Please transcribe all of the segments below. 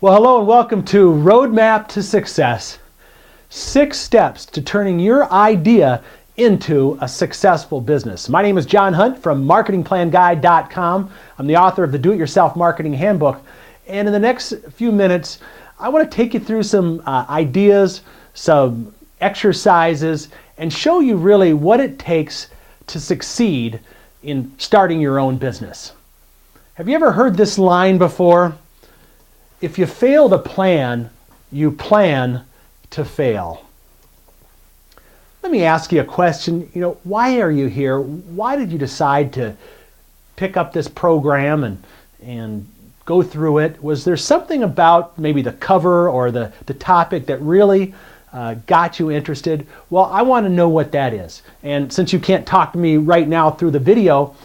Well, hello and welcome to Roadmap to Success. 6 steps to turning your idea into a successful business. My name is John Hunt from marketingplanguide.com. I'm the author of the Do-It-Yourself Marketing Handbook. And in the next few minutes, I want to take you through some ideas, some exercises, and show you really what it takes to succeed in starting your own business. Have you ever heard this line before? If you fail to plan, you plan to fail. Let me ask you a question. Why are you here? Why did you decide to pick up this program and go through it? Was there something about maybe the cover or the topic that really got you interested? Well, I want to know what that is. And since you can't talk to me right now through the video,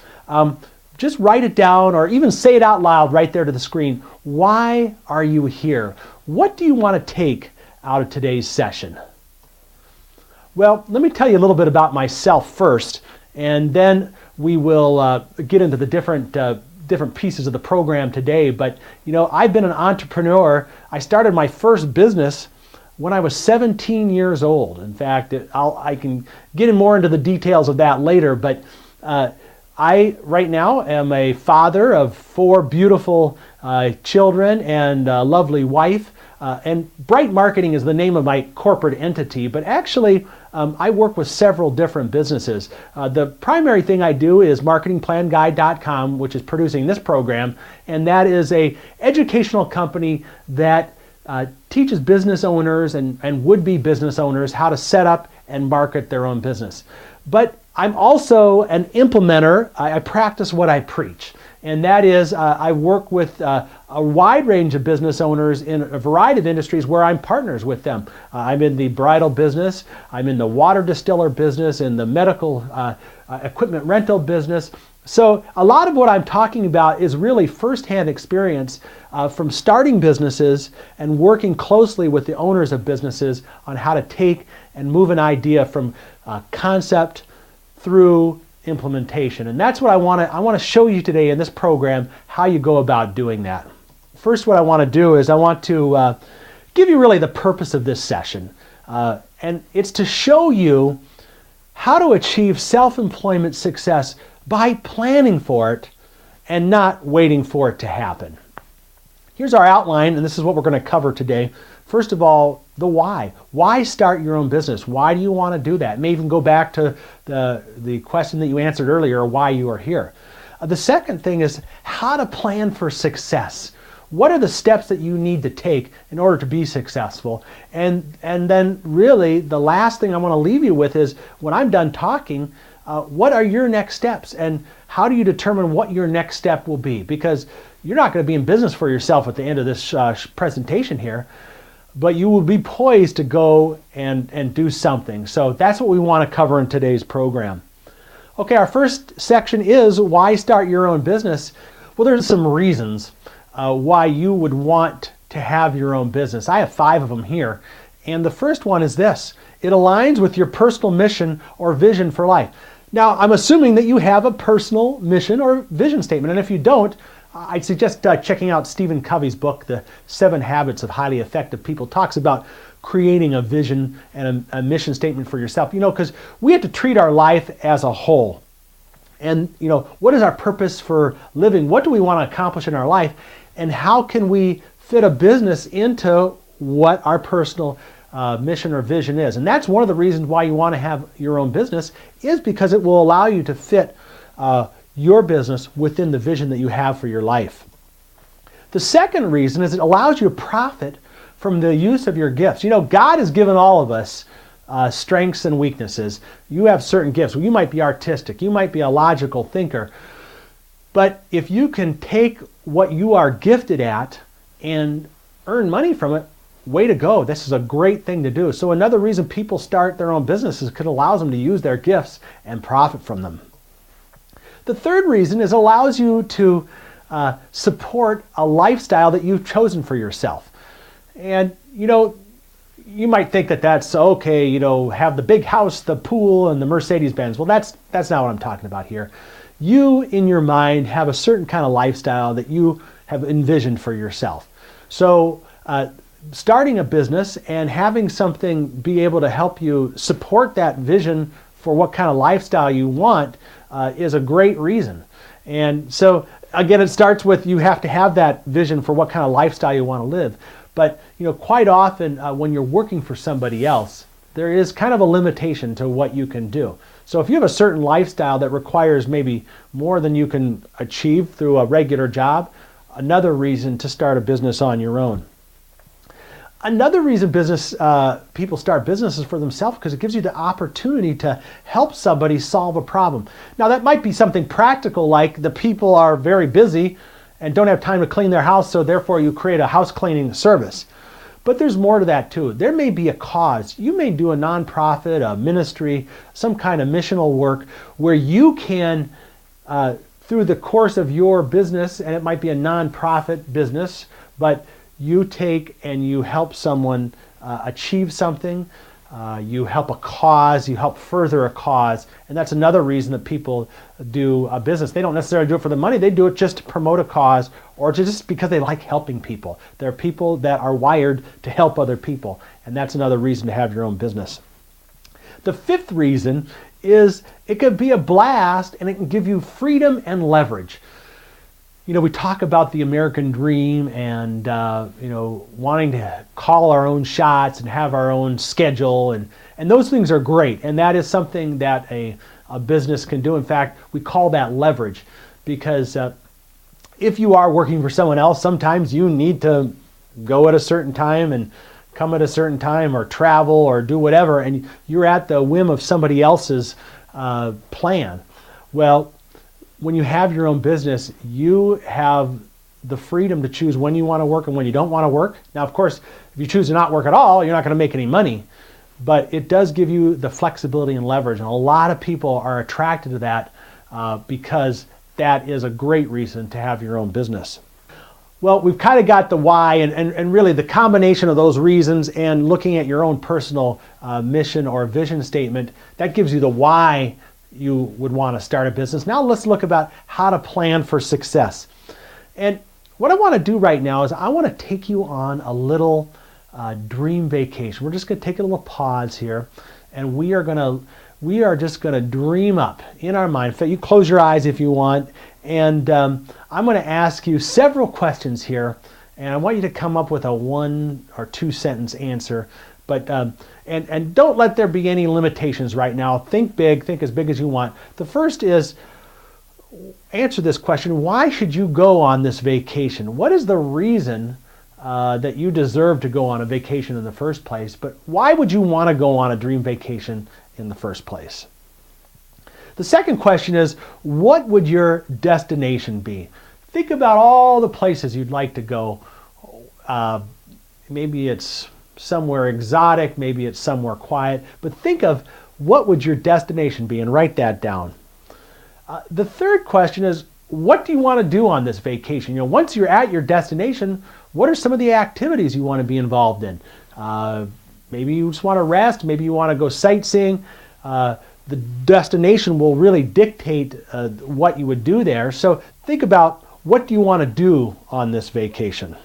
just write it down or even say it out loud right there to the screen. Why are you here? What do you want to take out of today's session? Well, let me tell you a little bit about myself first, and then we will get into the different pieces of the program today. But I've been an entrepreneur. I started my first business when I was 17 years old. In fact, I can get in more into the details of that later, but I, right now, am a father of 4 beautiful children and a lovely wife. And Bright Marketing is the name of my corporate entity, but actually I work with several different businesses. The primary thing I do is marketingplanguide.com, which is producing this program, and that is a educational company that teaches business owners and would-be business owners how to set up and market their own business. But I'm also an implementer. I practice what I preach. And that is, I work with a wide range of business owners in a variety of industries where I'm partners with them. I'm in the bridal business. I'm in the water distiller business, in the medical equipment rental business. So a lot of what I'm talking about is really firsthand experience from starting businesses and working closely with the owners of businesses on how to take and move an idea from concept through implementation. And that's what I want to show you today in this program, how you go about doing that. First, what I want to do is I want to give you really the purpose of this session. And it's to show you how to achieve self-employment success by planning for it and not waiting for it to happen. Here's our outline, and this is what we're going to cover today. First of all, the why. Why start your own business? Why do you want to do that? It may even go back to the question that you answered earlier, why you are here. The second thing is how to plan for success. What are the steps that you need to take in order to be successful? And then really the last thing I want to leave you with is when I'm done talking, what are your next steps and how do you determine what your next step will be? Because you're not going to be in business for yourself at the end of this presentation here, but you will be poised to go and do something. So that's what we want to cover in today's program. Okay, our first section is why start your own business? Well, there's some reasons why you would want to have your own business. I have 5 of them here. And the first one is this. It aligns with your personal mission or vision for life. Now, I'm assuming that you have a personal mission or vision statement. And if you don't, I'd suggest checking out Stephen Covey's book, The 7 Habits of Highly Effective People. Talks about creating a vision and a mission statement for yourself. Because we have to treat our life as a whole. And, what is our purpose for living? What do we want to accomplish in our life? And how can we fit a business into what our personal mission or vision is? And that's one of the reasons why you want to have your own business, is because it will allow you to fit your business within the vision that you have for your life. The second reason is it allows you to profit from the use of your gifts. God has given all of us strengths and weaknesses. You have certain gifts. You might be artistic. You might be a logical thinker. But if you can take what you are gifted at and earn money from it, way to go. This is a great thing to do. So another reason people start their own businesses is because it allows them to use their gifts and profit from them. The third reason is it allows you to support a lifestyle that you've chosen for yourself. And, you might think that that's okay, have the big house, the pool, and the Mercedes-Benz. Well, that's not what I'm talking about here. You, in your mind, have a certain kind of lifestyle that you have envisioned for yourself. So Starting a business and having something be able to help you support that vision for what kind of lifestyle you want is a great reason. And so again, it starts with you have to have that vision for what kind of lifestyle you want to live. But quite often when you're working for somebody else, there is kind of a limitation to what you can do. So if you have a certain lifestyle that requires maybe more than you can achieve through a regular job, another reason to start a business on your own. Another reason people start businesses for themselves because it gives you the opportunity to help somebody solve a problem. Now that might be something practical, like the people are very busy and don't have time to clean their house, so therefore you create a house cleaning service. But there's more to that too. There may be a cause. You may do a nonprofit, a ministry, some kind of missional work where you can, through the course of your business, and it might be a nonprofit business, but you take and you help someone achieve something, you help a cause, you help further a cause, and that's another reason that people do a business. They don't necessarily do it for the money, they do it just to promote a cause or just because they like helping people. There are people that are wired to help other people, and that's another reason to have your own business. The fifth reason is it could be a blast and it can give you freedom and leverage. We talk about the American dream and wanting to call our own shots and have our own schedule, and those things are great, and that is something that a business can do. In fact, we call that leverage, because if you are working for someone else, sometimes you need to go at a certain time and come at a certain time or travel or do whatever, and you're at the whim of somebody else's plan. Well, when you have your own business, you have the freedom to choose when you want to work and when you don't want to work. Now, of course, if you choose to not work at all, you're not going to make any money, but it does give you the flexibility and leverage. And a lot of people are attracted to that because that is a great reason to have your own business. Well, we've kind of got the why and really the combination of those reasons and looking at your own personal mission or vision statement, that gives you the why you would want to start a business. Now let's look about how to plan for success. And what I want to do right now is I want to take you on a little dream vacation. We're just going to take a little pause here, and we are just going to dream up in our mind. You close your eyes if you want, and I'm going to ask you several questions here, and I want you to come up with a 1 or 2 sentence answer. But and don't let there be any limitations right now. Think big, think as big as you want. The first is, answer this question: why should you go on this vacation? What is the reason that you deserve to go on a vacation in the first place? But why would you want to go on a dream vacation in the first place? The second question is, what would your destination be? Think about all the places you'd like to go. Maybe it's somewhere exotic, maybe it's somewhere quiet, but think of what would your destination be and write that down. The third question is, what do you want to do on this vacation? Once you're at your destination, what are some of the activities you want to be involved in? Maybe you just want to rest, maybe you want to go sightseeing. The destination will really dictate what you would do there. So think about, what do you want to do on this vacation?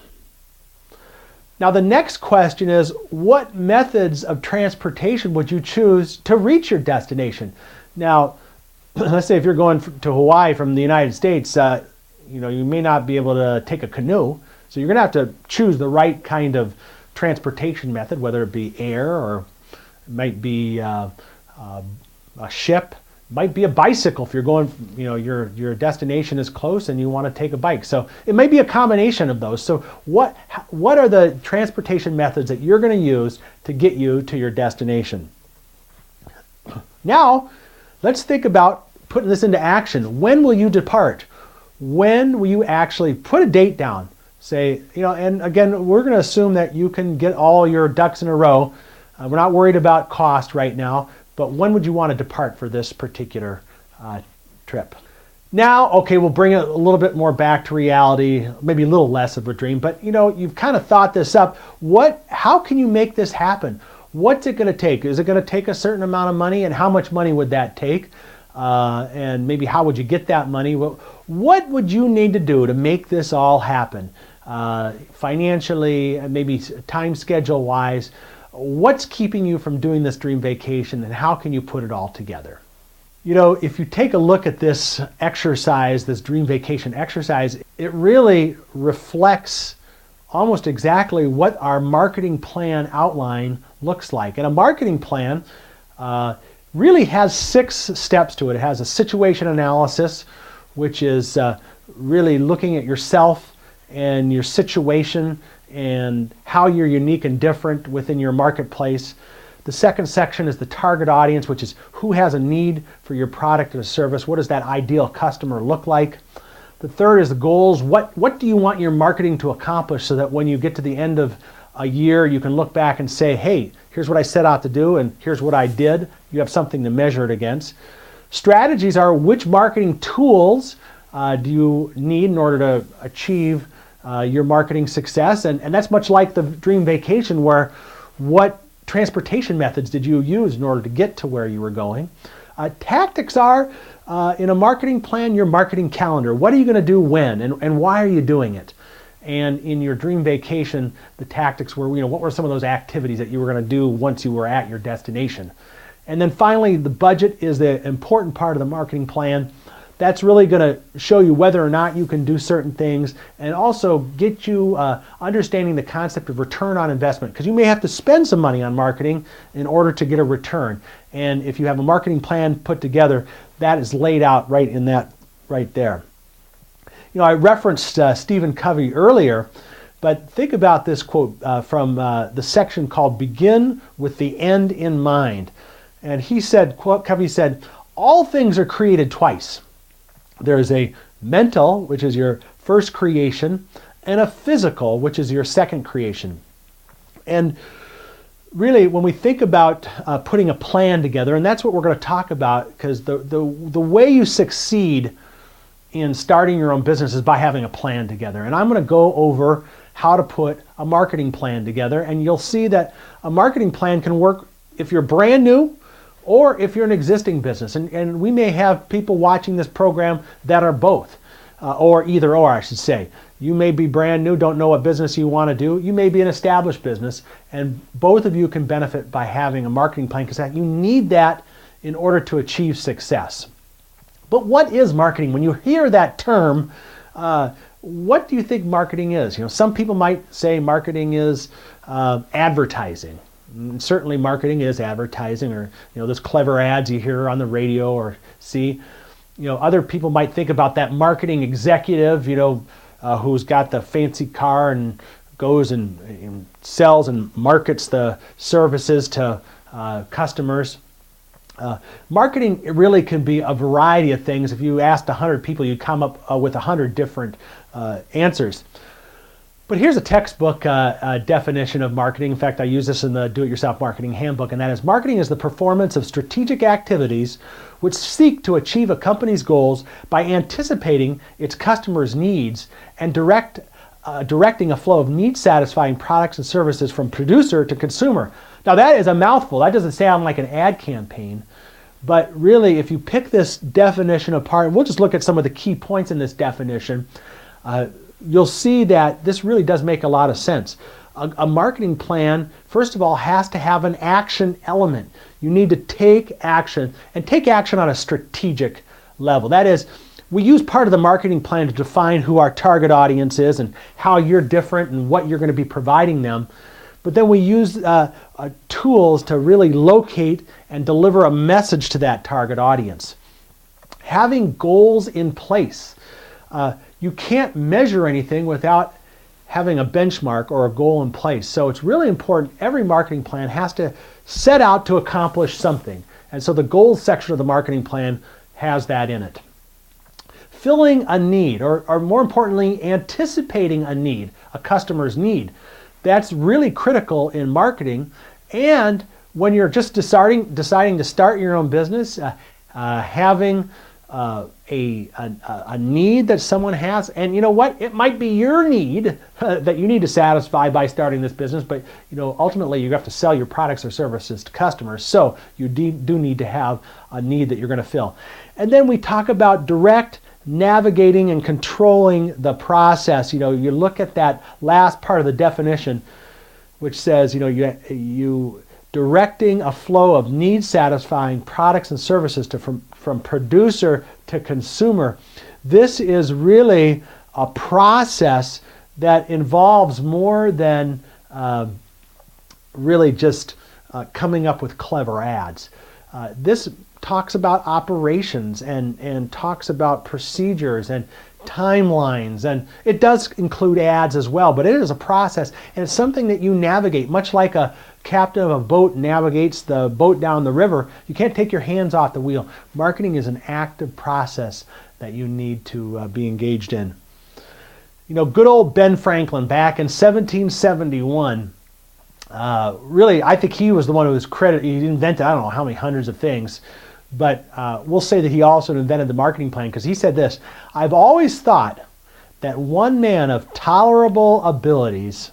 Now the next question is, what methods of transportation would you choose to reach your destination? Now, let's say if you're going to Hawaii from the United States, you may not be able to take a canoe, so you're going to have to choose the right kind of transportation method, whether it be air or it might be a ship. Might be a bicycle if you're going, your destination is close and you want to take a bike. So it may be a combination of those. So what are the transportation methods that you're going to use to get you to your destination? Now, let's think about putting this into action. When will you depart? When will you actually put a date down? Say, and again, we're going to assume that you can get all your ducks in a row. We're not worried about cost right now. But when would you want to depart for this particular trip? Now, okay, we'll bring it a little bit more back to reality, maybe a little less of a dream, but you've kind of thought this up. How can you make this happen? What's it going to take? Is it going to take a certain amount of money, and how much money would that take? and maybe how would you get that money? What would you need to do to make this all happen? Financially, maybe time schedule wise, what's keeping you from doing this dream vacation, and how can you put it all together? You know, if you take a look at this exercise, this dream vacation exercise, it really reflects almost exactly what our marketing plan outline looks like. And a marketing plan really has 6 steps to it. It has a situation analysis, which is really looking at yourself and your situation and how you're unique and different within your marketplace. The second section is the target audience, which is who has a need for your product or service. What does that ideal customer look like? The third is the goals. What do you want your marketing to accomplish so that when you get to the end of a year, you can look back and say, hey, here's what I set out to do and here's what I did. You have something to measure it against. Strategies are which marketing tools do you need in order to achieve your marketing success. And that's much like the dream vacation, where what transportation methods did you use in order to get to where you were going. Tactics are, in a marketing plan, your marketing calendar. What are you going to do when, and why are you doing it? And in your dream vacation, the tactics were, what were some of those activities that you were going to do once you were at your destination? And then finally, the budget is the important part of the marketing plan. That's really going to show you whether or not you can do certain things, and also get you understanding the concept of return on investment, because you may have to spend some money on marketing in order to get a return. And if you have a marketing plan put together, that is laid out right in that right there. I referenced Stephen Covey earlier, but think about this quote from the section called "Begin with the End in Mind." And he said, Covey said, "All things are created twice. There is a mental, which is your first creation, and a physical, which is your second creation." And really, when we think about putting a plan together, and that's what we're going to talk about, because the way you succeed in starting your own business is by having a plan together. And I'm going to go over how to put a marketing plan together, and you'll see that a marketing plan can work if you're brand new or if you're an existing business. And we may have people watching this program that are both, or either or, I should say. You may be brand new, don't know what business you want to do. You may be an established business, and both of you can benefit by having a marketing plan, because you need that in order to achieve success. But what is marketing? When you hear that term, what do you think marketing is? Some people might say marketing is advertising. Certainly marketing is advertising, or those clever ads you hear on the radio or see. Other people might think about that marketing executive, who's got the fancy car and goes and sells and markets the services to customers. Marketing really can be a variety of things. If you asked 100 people, you'd come up with 100 different answers. But here's a textbook definition of marketing. In fact, I use this in the Do-It-Yourself Marketing Handbook, and that is: marketing is the performance of strategic activities which seek to achieve a company's goals by anticipating its customers' needs and directing a flow of need-satisfying products and services from producer to consumer. Now that is a mouthful. That doesn't sound like an ad campaign. But really, if you pick this definition apart, and we'll just look at some of the key points in this definition, you'll see that this really does make a lot of sense. A marketing plan, first of all, has to have an action element. You need to take action, and take action on a strategic level. That is, we use part of the marketing plan to define who our target audience is and how you're different and what you're going to be providing them. But then we use tools to really locate and deliver a message to that target audience. Having goals in place. You can't measure anything without having a benchmark or a goal in place. So it's really important. Every marketing plan has to set out to accomplish something. And so the goals section of the marketing plan has that in it. Filling a need, or more importantly, anticipating a need, a customer's need. That's really critical in marketing. And when you're just deciding to start your own business, having a need that someone has, and you know what? It might be your need that you need to satisfy by starting this business, but you know, ultimately you have to sell your products or services to customers, so you do need to have a need that you're going to fill. And then we talk about direct, navigating, and controlling the process. You know, you look at that last part of the definition, which says, you know, you directing a flow of need-satisfying products and services from producer to consumer. This is really a process that involves more than really just coming up with clever ads. This talks about operations and talks about procedures and timelines, and it does include ads as well, but it is a process, and it's something that you navigate, much like a captain of a boat navigates the boat down the river. You can't take your hands off the wheel. Marketing is an active process that you need to be engaged in. You know, good old Ben Franklin back in 1771, really, I think he was the one who was credited. He invented, I don't know how many hundreds of things, but we'll say that he also invented the marketing plan, because he said this: "I've always thought that one man of tolerable abilities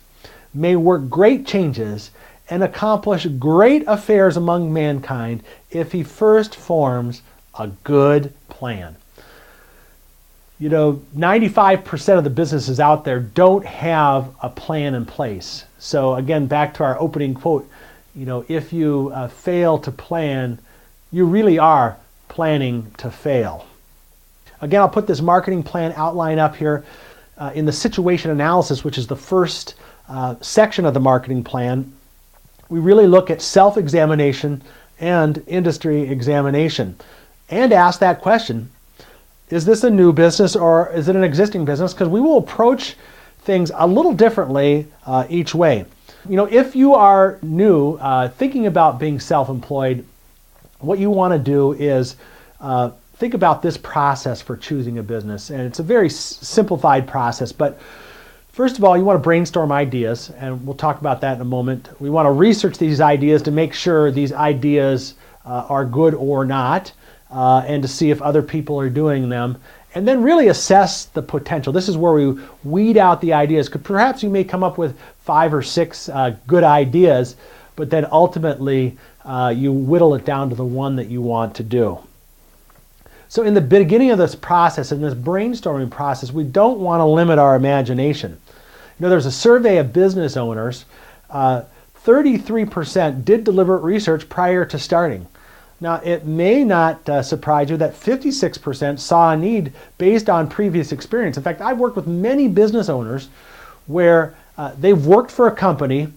may work great changes and accomplish great affairs among mankind if he first forms a good plan." You know, 95% of the businesses out there don't have a plan in place. So again, back to our opening quote, you know, if you fail to plan, you really are planning to fail. Again, I'll put this marketing plan outline up here in the situation analysis, which is the first section of the marketing plan. We really look at self-examination and industry examination and ask that question: is this a new business or is it an existing business? Because we will approach things a little differently each way. You know, if you are new, thinking about being self-employed, what you want to do is think about this process for choosing a business. And it's a very simplified process, but first of all, you want to brainstorm ideas, and we'll talk about that in a moment. We want to research these ideas to make sure these ideas are good or not, and to see if other people are doing them, and then really assess the potential. This is where we weed out the ideas, because perhaps you may come up with 5 or 6 good ideas, but then ultimately you whittle it down to the one that you want to do. So in the beginning of this process, in this brainstorming process, we don't want to limit our imagination. You know, there's a survey of business owners. 33% did deliberate research prior to starting. Now, it may not surprise you that 56% saw a need based on previous experience. In fact, I've worked with many business owners where they've worked for a company,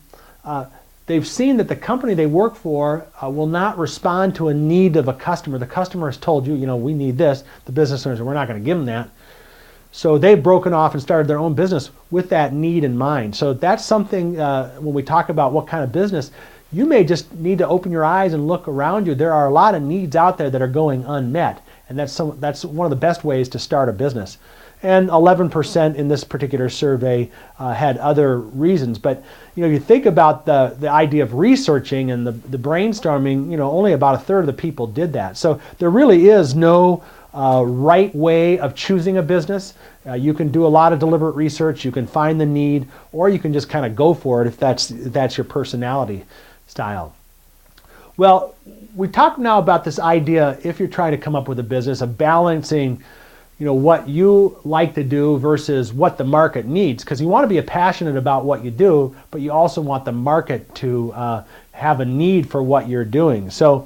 they've seen that the company they work for will not respond to a need of a customer. The customer has told you, you know, we need this. The business owners, we're not going to give them that. So they've broken off and started their own business with that need in mind. So that's something, when we talk about what kind of business, you may just need to open your eyes and look around you. There are a lot of needs out there that are going unmet, and that's one of the best ways to start a business. And 11% in this particular survey had other reasons. But you know, you think about the idea of researching and the brainstorming, you know, only about a third of the people did that. So there really is no right way of choosing a business. You can do a lot of deliberate research, you can find the need, or you can just kind of go for it if that's your personality style. Well, we talk now about this idea, if you're trying to come up with a business, of balancing, you know, what you like to do versus what the market needs, because you want to be passionate about what you do, but you also want the market to have a need for what you're doing. So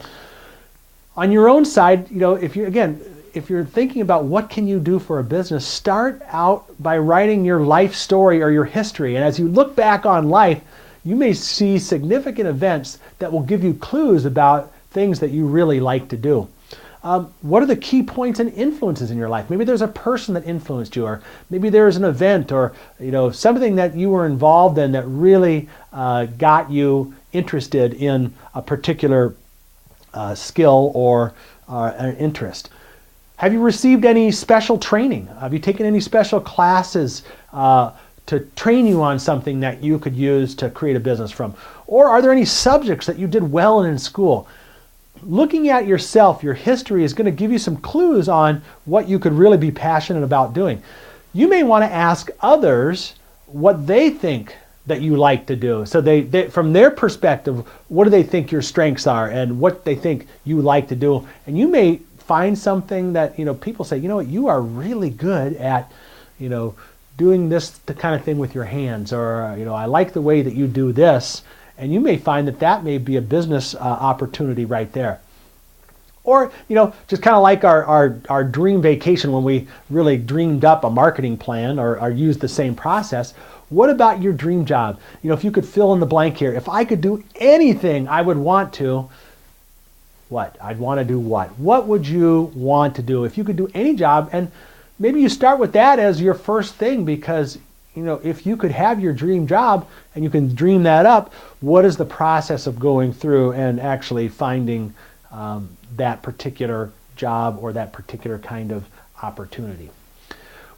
on your own side, you know, if you're thinking about what can you do for a business, start out by writing your life story or your history. And as you look back on life, you may see significant events that will give you clues about things that you really like to do. What are the key points and influences in your life? Maybe there's a person that influenced you, or maybe there's an event, or you know, something that you were involved in that really got you interested in a particular skill or an interest. Have you received any special training? Have you taken any special classes to train you on something that you could use to create a business from? Or are there any subjects that you did well in school? looking at yourself, your history, is going to give you some clues on what you could really be passionate about doing. You may want to ask others what they think that you like to do. So they from their perspective, what do they think your strengths are and what they think you like to do. And you may find something that, people say, what, you are really good at, doing this kind of thing with your hands, or, I like the way that you do this. And you may find that may be a business opportunity right there. Or, just kind of like our dream vacation when we really dreamed up a marketing plan or used the same process. What about your dream job? If you could fill in the blank here, if I could do anything I would want to, what? I'd want to do what? What would you want to do if you could do any job? And maybe you start with that as your first thing, because if you could have your dream job and you can dream that up, what is the process of going through and actually finding that particular job or that particular kind of opportunity?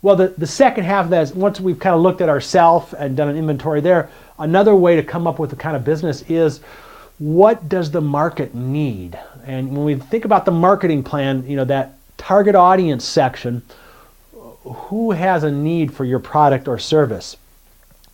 Well, the second half of that is, once we've kind of looked at ourselves and done an inventory there, another way to come up with the kind of business is, what does the market need? And when we think about the marketing plan, that target audience section, who has a need for your product or service?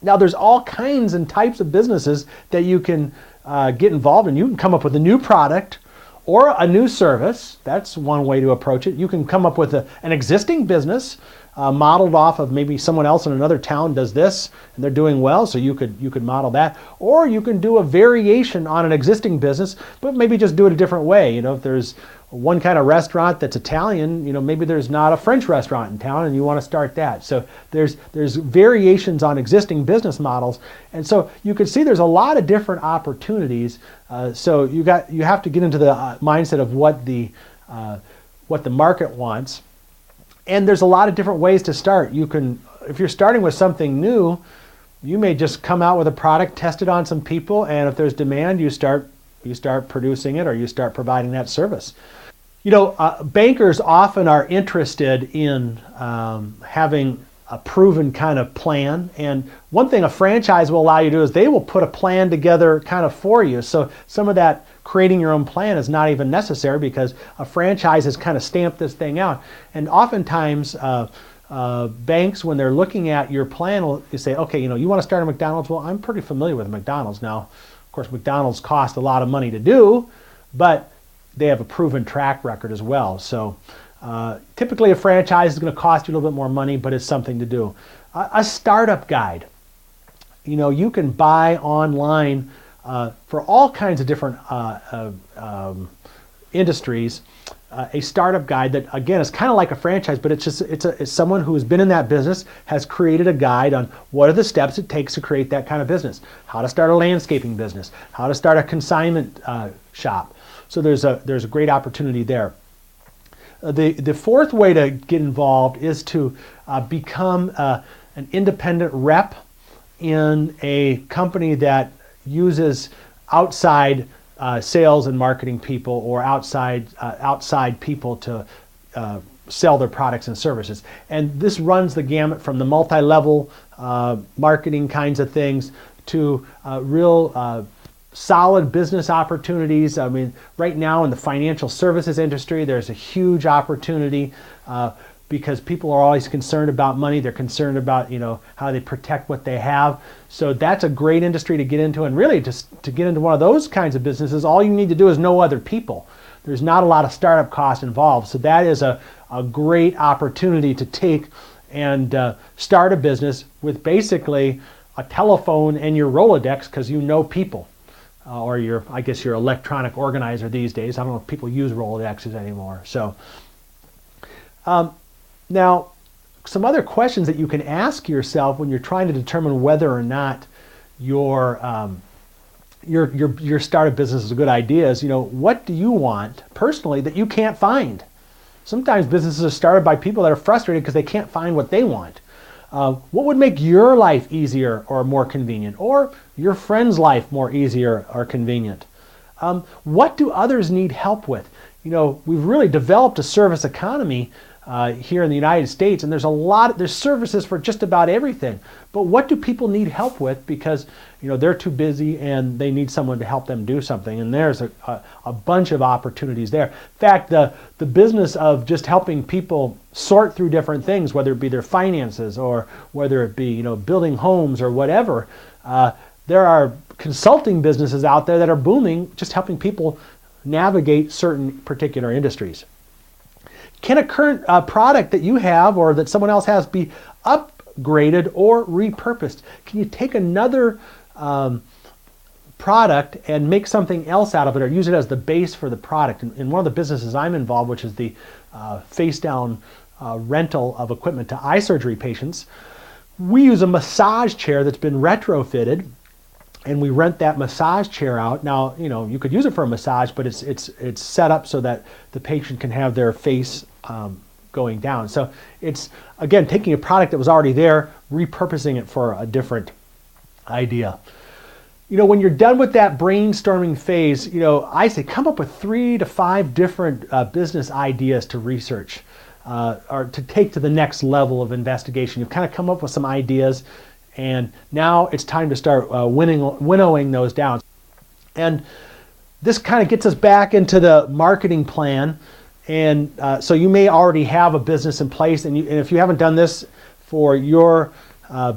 Now, there's all kinds and types of businesses that you can get involved in. You can come up with a new product or a new service. That's one way to approach it. You can come up with an existing business modeled off of maybe someone else in another town does this and they're doing well, so you could model that. Or you can do a variation on an existing business, but maybe just do it a different way. If there's one kind of restaurant that's Italian, maybe there's not a French restaurant in town and you want to start that. So there's variations on existing business models. And so you can see there's a lot of different opportunities. So you have to get into the mindset of what the market wants. And there's a lot of different ways to start. If you're starting with something new, you may just come out with a product, test it on some people, and if there's demand, you start producing it or you start providing that service. Bankers often are interested in having a proven kind of plan. And one thing a franchise will allow you to do is they will put a plan together kind of for you. So some of that creating your own plan is not even necessary, because a franchise has kind of stamped this thing out. And oftentimes banks, when they're looking at your plan, will say, okay, you want to start a McDonald's? Well, I'm pretty familiar with McDonald's now. Of course, McDonald's cost a lot of money to do, but they have a proven track record as well. So typically a franchise is going to cost you a little bit more money, but it's something to do. A startup guide. You can buy online for all kinds of different industries, a startup guide that, again, is kind of like a franchise, but it's someone who has been in that business, has created a guide on what are the steps it takes to create that kind of business, how to start a landscaping business, how to start a consignment shop. So there's a great opportunity there. The fourth way to get involved is to become an independent rep in a company that uses outside sales and marketing people, or outside people to sell their products and services. And this runs the gamut from the multi-level marketing kinds of things to real solid business opportunities. I mean, right now in the financial services industry, there's a huge opportunity because people are always concerned about money. They're concerned about, how they protect what they have. So that's a great industry to get into. And really, just to get into one of those kinds of businesses, all you need to do is know other people. There's not a lot of startup costs involved. So that is a great opportunity to take and start a business with basically a telephone and your Rolodex, because you know people. Or your electronic organizer these days. I don't know if people use Rolodexes anymore. So now, some other questions that you can ask yourself when you're trying to determine whether or not your startup business is a good idea is, what do you want personally that you can't find? Sometimes businesses are started by people that are frustrated because they can't find what they want. What would make your life easier or more convenient, or your friend's life more easier or convenient? What do others need help with? We've really developed a service economy here in the United States, and there's services for just about everything. But what do people need help with? Because they're too busy and they need someone to help them do something. And there's a bunch of opportunities there. In fact, the business of just helping people sort through different things, whether it be their finances or whether it be building homes or whatever, there are consulting businesses out there that are booming, just helping people navigate certain particular industries. Can a current product that you have or that someone else has be upgraded or repurposed? Can you take another product and make something else out of it, or use it as the base for the product? In one of the businesses I'm involved, which is the face-down rental of equipment to eye surgery patients, we use a massage chair that's been retrofitted, and we rent that massage chair out. Now, you could use it for a massage, but it's set up so that the patient can have their face going down. So it's, again, taking a product that was already there, repurposing it for a different idea. When you're done with that brainstorming phase, I say come up with 3 to 5 different business ideas to research or to take to the next level of investigation. You've kind of come up with some ideas, and now it's time to start winnowing those down. And this kind of gets us back into the marketing plan. And so you may already have a business in place, and if you haven't done this for your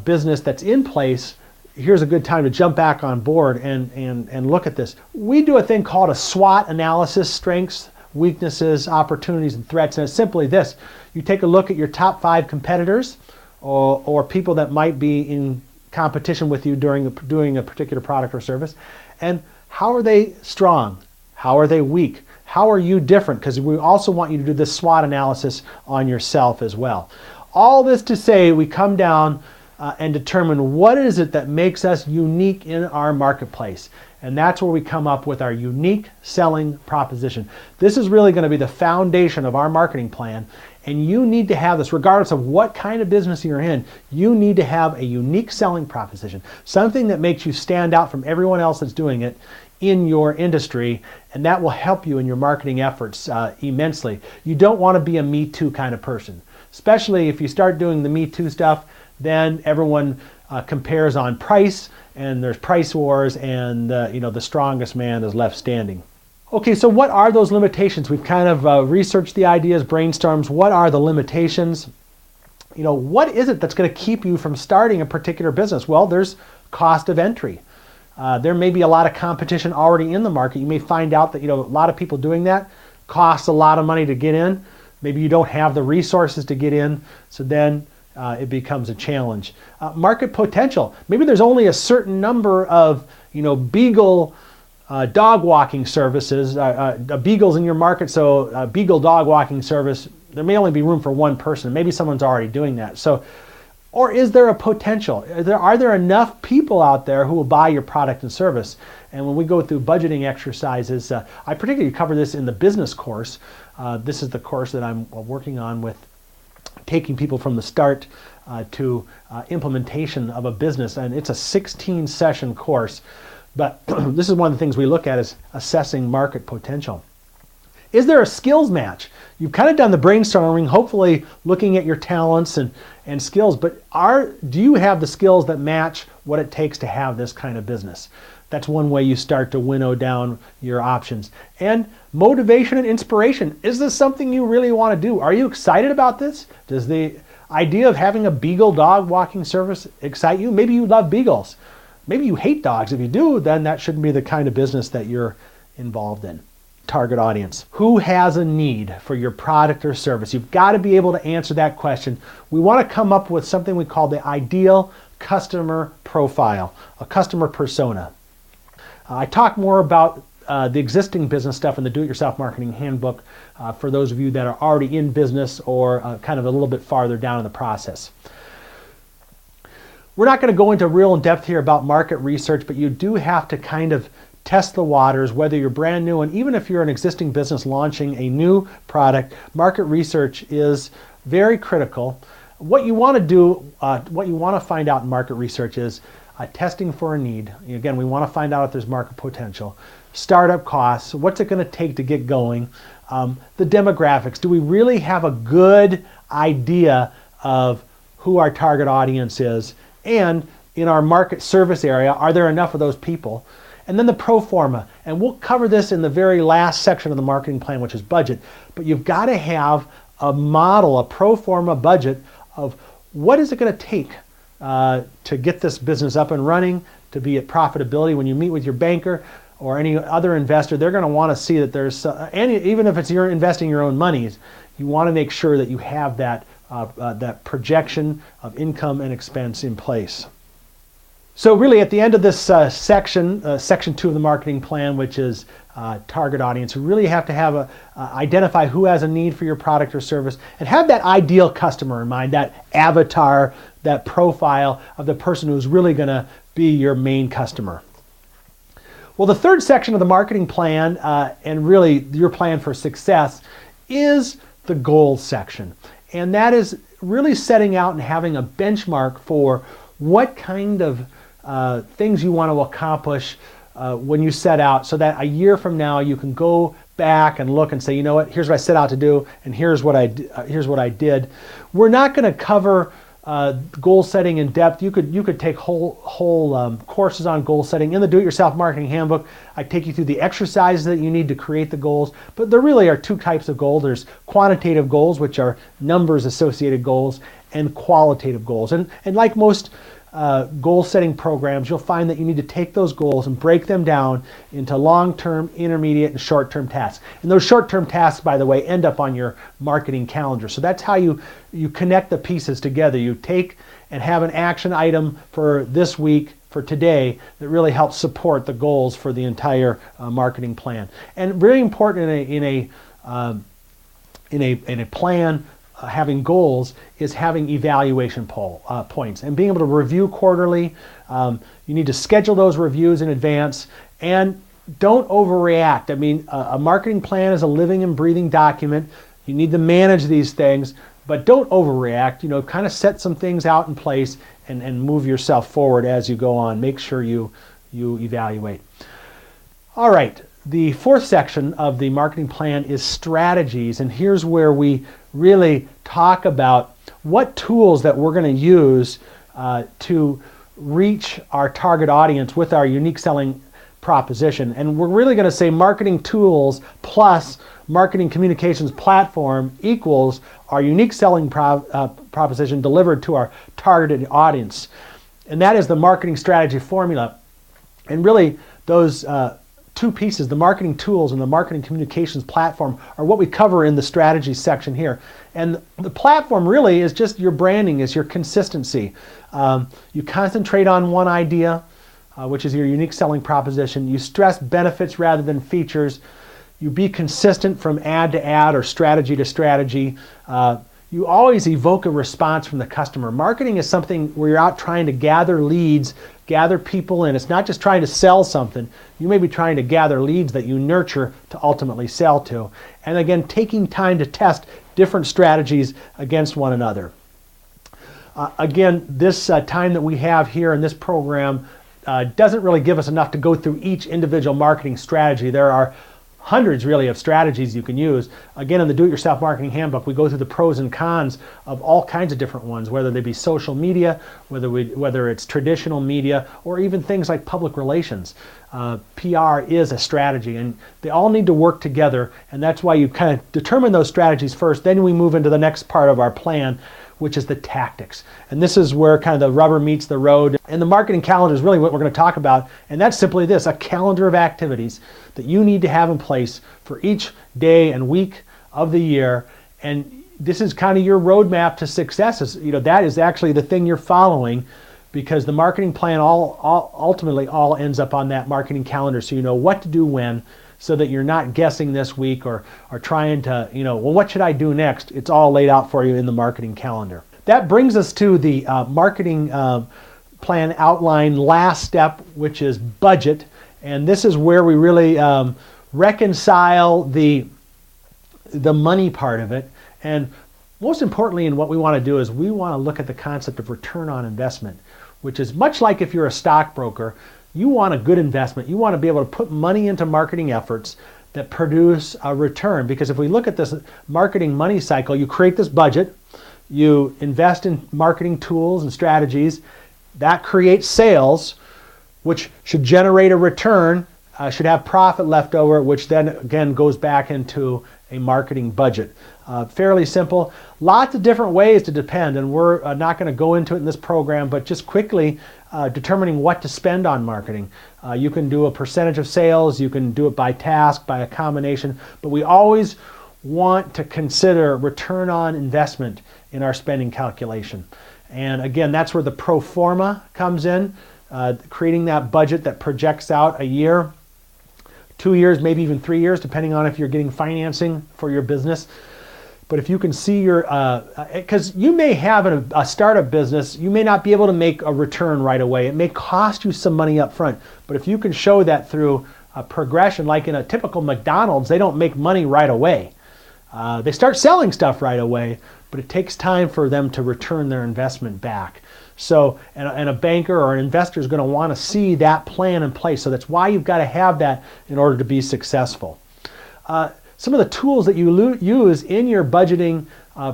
business that's in place, here's a good time to jump back on board and look at this. We do a thing called a SWOT analysis: strengths, weaknesses, opportunities, and threats. And it's simply this: you take a look at your top 5 competitors or people that might be in competition with you doing a particular product or service, and how are they strong? How are they weak? How are you different? Because we also want you to do this SWOT analysis on yourself as well. All this to say, we come down and determine what is it that makes us unique in our marketplace. And that's where we come up with our unique selling proposition. This is really going to be the foundation of our marketing plan. And you need to have this, regardless of what kind of business you're in. You need to have a unique selling proposition, something that makes you stand out from everyone else that's doing it in your industry, and that will help you in your marketing efforts immensely. You don't want to be a Me Too kind of person, especially if you start doing the Me Too stuff. Then everyone compares on price, and there's price wars, and the strongest man is left standing. Okay, so what are those limitations? We've kind of researched the ideas, brainstorms. What are the limitations? What is it that's going to keep you from starting a particular business? Well, there's cost of entry. There may be a lot of competition already in the market. You may find out that a lot of people doing that costs a lot of money to get in. Maybe you don't have the resources to get in, so then it becomes a challenge. Market potential. Maybe there's only a certain number of Beagle dog walking services, Beagles in your market, so a Beagle dog walking service, there may only be room for one person. Maybe someone's already doing that. So, or is there a potential? Are there enough people out there who will buy your product and service? And when we go through budgeting exercises, I particularly cover this in the business course. This is the course that I'm working on with taking people from the start to implementation of a business. And it's a 16-session course. But this is one of the things we look at is assessing market potential. Is there a skills match? You've kind of done the brainstorming, hopefully looking at your talents and skills, but do you have the skills that match what it takes to have this kind of business? That's one way you start to winnow down your options. And motivation and inspiration. Is this something you really want to do? Are you excited about this? Does the idea of having a Beagle dog walking service excite you? Maybe you love beagles. Maybe you hate dogs. If you do, then that shouldn't be the kind of business that you're involved in. Target audience. Who has a need for your product or service? You've got to be able to answer that question. We want to come up with something we call the ideal customer profile, a customer persona. I talk more about the existing business stuff in the Do-It-Yourself Marketing Handbook for those of you that are already in business or kind of a little bit farther down in the process. We're not going to go into real in depth here about market research, but you do have to kind of test the waters, whether you're brand new, and even if you're an existing business launching a new product, market research is very critical. What you want to do, what you want to find out in market research is testing for a need. Again, we want to find out if there's market potential. Startup costs, what's it going to take to get going? The demographics, do we really have a good idea of who our target audience is? And in our market service area, are there enough of those people? And then the pro forma, and we'll cover this in the very last section of the marketing plan, which is budget. But you've got to have a model, a pro forma budget of what is it going to take to get this business up and running, to be at profitability. When you meet with your banker or any other investor, they're going to want to see that there's, even if it's you're investing your own monies, you want to make sure that you have that projection of income and expense in place. So really at the end of this section 2 of the marketing plan, which is target audience, you really have to identify who has a need for your product or service and have that ideal customer in mind, that avatar, that profile of the person who's really going to be your main customer. Well, the third section of the marketing plan, and really your plan for success, is the goals section. And that is really setting out and having a benchmark for what kind of things you want to accomplish when you set out, so that a year from now you can go back and look and say, you know what, here's what I set out to do, and here's what I did. We're not going to cover goal setting in depth. You could take whole courses on goal setting in the Do-It-Yourself Marketing Handbook. I take you through the exercises that you need to create the goals. But there really are two types of goals. There's quantitative goals, which are numbers associated goals, and qualitative goals. And like most goal setting programs, you'll find that you need to take those goals and break them down into long-term, intermediate, and short-term tasks. And those short-term tasks, by the way, end up on your marketing calendar. So that's how you connect the pieces together. You take and have an action item for this week, for today, that really helps support the goals for the entire marketing plan. And very important in a plan, having goals, is having evaluation points and being able to review quarterly. You need to schedule those reviews in advance, and don't overreact. I mean, a marketing plan is a living and breathing document. You need to manage these things, but don't overreact. Kind of set some things out in place and move yourself forward as you go on. Make sure you evaluate. All right. The fourth section of the marketing plan is strategies, and here's where we really talk about what tools that we're going to use to reach our target audience with our unique selling proposition. And we're really going to say marketing tools plus marketing communications platform equals our unique selling proposition delivered to our targeted audience. And that is the marketing strategy formula. And really those two pieces, the marketing tools and the marketing communications platform, are what we cover in the strategy section here. And the platform really is just your branding, is your consistency. You concentrate on one idea, which is your unique selling proposition. You stress benefits rather than features. You be consistent from ad to ad or strategy to strategy. You always evoke a response from the customer. Marketing is something where you're out trying to gather leads, gather people in. It's not just trying to sell something. You may be trying to gather leads that you nurture to ultimately sell to. And again, taking time to test different strategies against one another. Again, this time that we have here in this program doesn't really give us enough to go through each individual marketing strategy. There are hundreds really of strategies you can use. Again, in the Do-It-Yourself Marketing Handbook, we go through the pros and cons of all kinds of different ones, whether they be social media, whether it's traditional media, or even things like public relations. PR is a strategy, and they all need to work together, and that's why you kind of determine those strategies first. Then we move into the next part of our plan, which is the tactics. And this is where kind of the rubber meets the road. And the marketing calendar is really what we're going to talk about. And that's simply this, a calendar of activities that you need to have in place for each day and week of the year. And this is kind of your roadmap to success. That is actually the thing you're following, because the marketing plan ultimately all ends up on that marketing calendar. So you know what to do when, so that you're not guessing this week or trying to, well, what should I do next? It's all laid out for you in the marketing calendar. That brings us to the marketing plan outline last step, which is budget. And this is where we really reconcile the money part of it. And most importantly, and what we want to do is we want to look at the concept of return on investment. which is much like if you're a stockbroker. You want a good investment. You want to be able to put money into marketing efforts that produce a return. Because if we look at this marketing money cycle, you create this budget, you invest in marketing tools and strategies, that creates sales, which should generate a return, should have profit left over, which then again goes back into a marketing budget. Fairly simple. Lots of different ways to depend, and we're not going to go into it in this program, but just quickly determining what to spend on marketing. You can do a percentage of sales, you can do it by task, by a combination, but we always want to consider return on investment in our spending calculation. And again, that's where the pro forma comes in, creating that budget that projects out a year, 2 years, maybe even 3 years, depending on if you're getting financing for your business. But if you can see your, because you may have a startup business, you may not be able to make a return right away. It may cost you some money up front. But if you can show that through a progression, like in a typical McDonald's, they don't make money right away. They start selling stuff right away, but it takes time for them to return their investment back. So, and a banker or an investor is going to want to see that plan in place. So that's why you've got to have that in order to be successful. Some of the tools that you use in your budgeting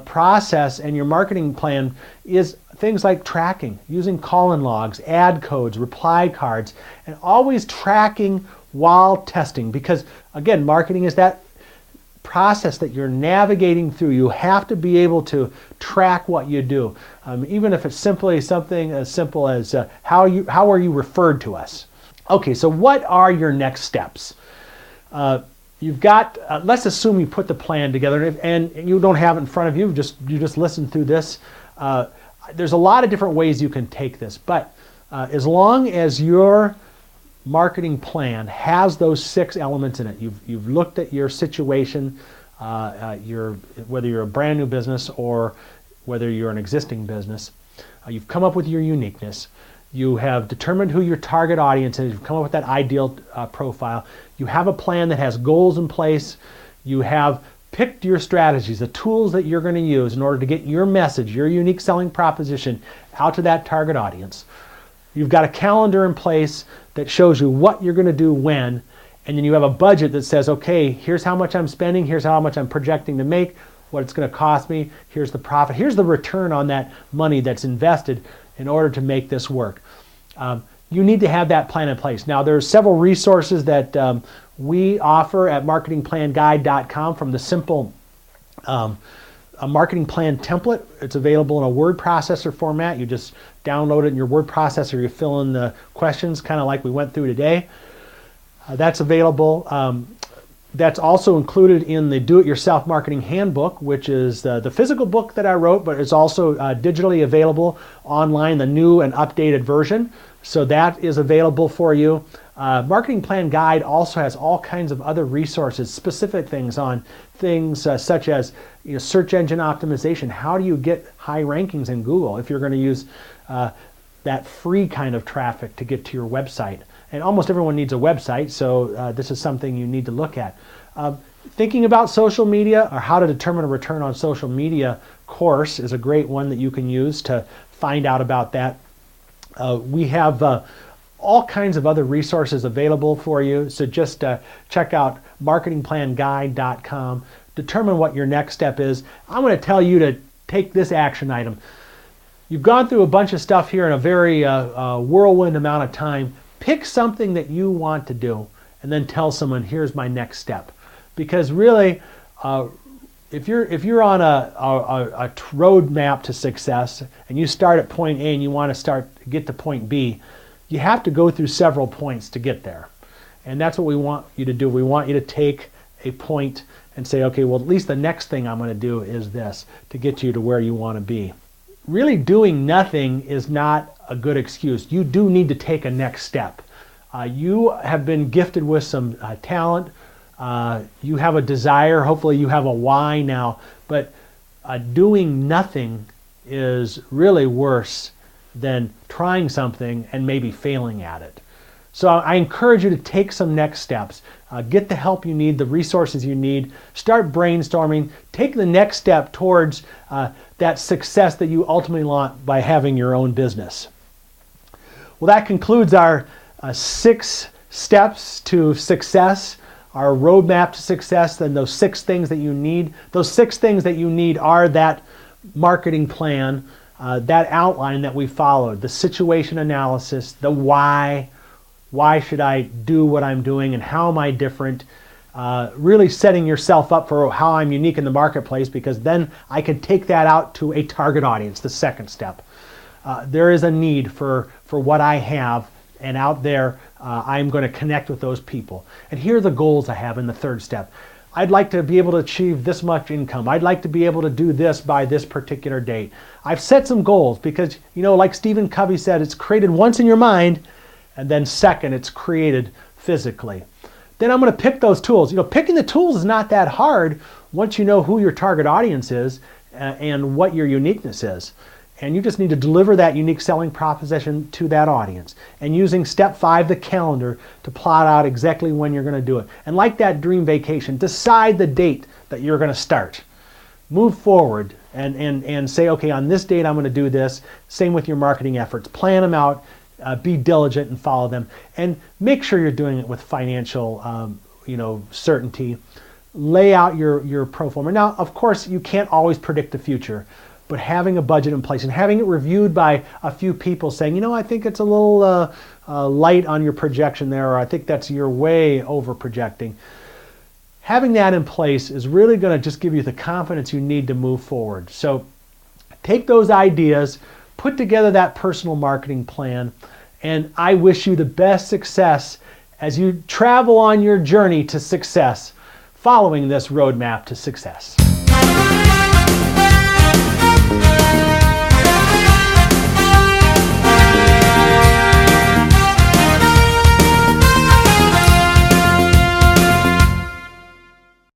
process and your marketing plan is things like tracking, using call-in logs, ad codes, reply cards, and always tracking while testing. Because again, marketing is that process that you're navigating through. You have to be able to track what you do, even if it's simply something as simple as how are you referred to us. Okay, so what are your next steps? You've got, let's assume you put the plan together and you don't have it in front of you, you just listen through this. There's a lot of different ways you can take this, but as long as your marketing plan has those 6 elements in it, you've looked at your situation, whether you're a brand new business or whether you're an existing business, you've come up with your uniqueness. You have determined who your target audience is. You've come up with that ideal profile. You have a plan that has goals in place. You have picked your strategies, the tools that you're going to use in order to get your message, your unique selling proposition out to that target audience. You've got a calendar in place that shows you what you're going to do when, and then you have a budget that says, okay, here's how much I'm spending, here's how much I'm projecting to make, what it's going to cost me, here's the profit, here's the return on that money that's invested in order to make this work. You need to have that plan in place. Now, there's several resources that we offer at marketingplanguide.com from the simple a marketing plan template. It's available in a word processor format. You just download it in your word processor. You fill in the questions, kind of like we went through today. That's available. That's also included in the Do-It-Yourself Marketing Handbook, which is the physical book that I wrote, but it's also digitally available online, the new and updated version. So that is available for you. Marketing Plan Guide also has all kinds of other resources, specific things on things such as search engine optimization. How do you get high rankings in Google if you're going to use that free kind of traffic to get to your website? And almost everyone needs a website, so this is something you need to look at. Thinking about social media or how to determine a return on social media course is a great one that you can use to find out about that. We have all kinds of other resources available for you, so just check out marketingplanguide.com. Determine what your next step is. I'm going to tell you to take this action item. You've gone through a bunch of stuff here in a very whirlwind amount of time. Pick something that you want to do and then tell someone, here's my next step. Because really, if you're on a road map to success and you start at point A and you want to get to point B, you have to go through several points to get there. And that's what we want you to do. We want you to take a point and say, okay, well, at least the next thing I'm going to do is this to get you to where you want to be. Really doing nothing is not a good excuse. You do need to take a next step. You have been gifted with some talent. You have a desire. Hopefully you have a why now. But doing nothing is really worse than trying something and maybe failing at it. So I encourage you to take some next steps. Get the help you need, the resources you need. Start brainstorming. Take the next step towards that success that you ultimately want by having your own business. Well, that concludes our 6 steps to success, our roadmap to success, and those 6 things that you need. Those 6 things that you need are that marketing plan, that outline that we followed, the situation analysis, the why should I do what I'm doing, and how am I different, really setting yourself up for how I'm unique in the marketplace, because then I can take that out to a target audience, the second step. There is a need for what I have, and out there I'm going to connect with those people. And here are the goals I have in the third step. I'd like to be able to achieve this much income. I'd like to be able to do this by this particular date. I've set some goals because, like Stephen Covey said, it's created once in your mind, and then second, it's created physically. Then I'm going to pick those tools. Picking the tools is not that hard once you know who your target audience is and what your uniqueness is. And you just need to deliver that unique selling proposition to that audience. And using step 5, the calendar, to plot out exactly when you're going to do it. And like that dream vacation, decide the date that you're going to start. Move forward and say, okay, on this date I'm going to do this. Same with your marketing efforts. Plan them out, be diligent and follow them. And make sure you're doing it with financial certainty. Lay out your pro forma. Now, of course, you can't always predict the future. But having a budget in place and having it reviewed by a few people saying, I think it's a little light on your projection there, or I think you're way over projecting. Having that in place is really going to just give you the confidence you need to move forward. So take those ideas, put together that personal marketing plan, and I wish you the best success as you travel on your journey to success following this roadmap to success.